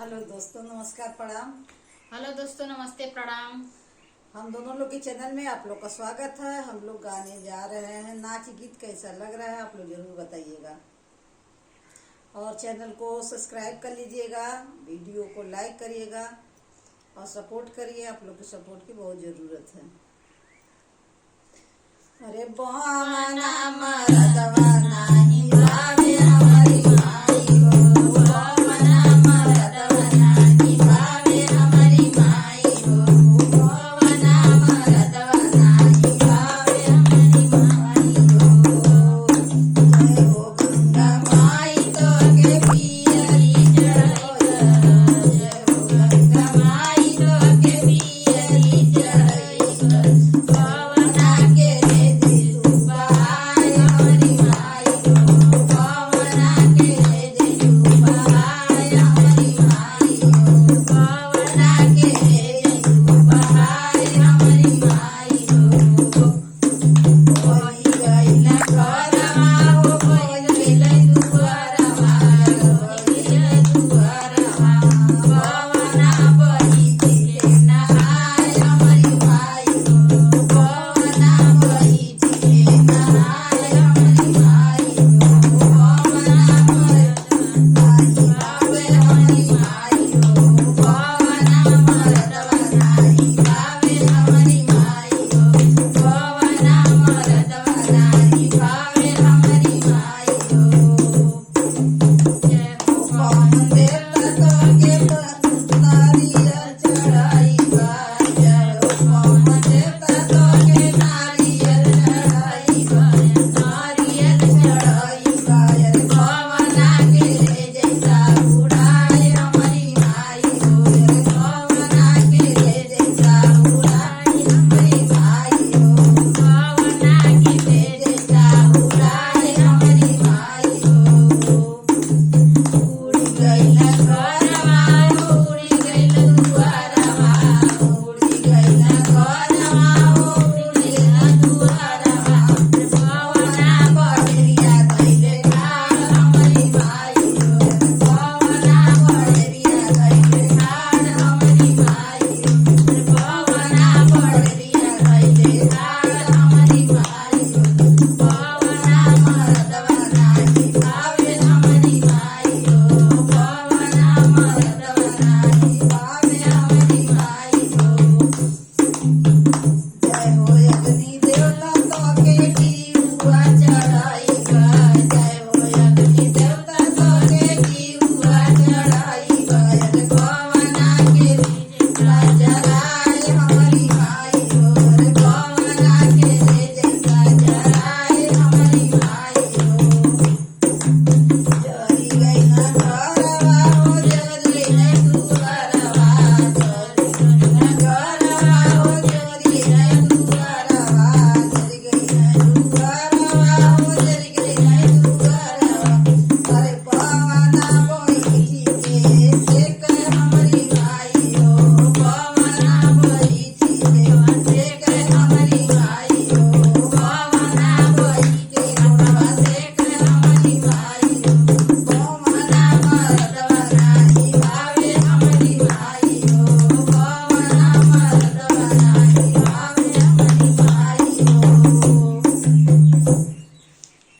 Hello दोस्तों, नमस्कार, प्रणाम। हेलो दोस्तों, नमस्ते, प्रणाम। हम दोनों लोग के चैनल में आप लोग का स्वागत है। हम लोग गाने जा रहे हैं। नाच गीत कैसा लग रहा है आप लोग जरूर बताइएगा और चैनल को सब्सक्राइब कर लीजिएगा, वीडियो को लाइक करिएगा और सपोर्ट करिए। आप लोग की सपोर्ट की बहुत ज़रूरत है। अरे बहाना मरदवा नहीं लावे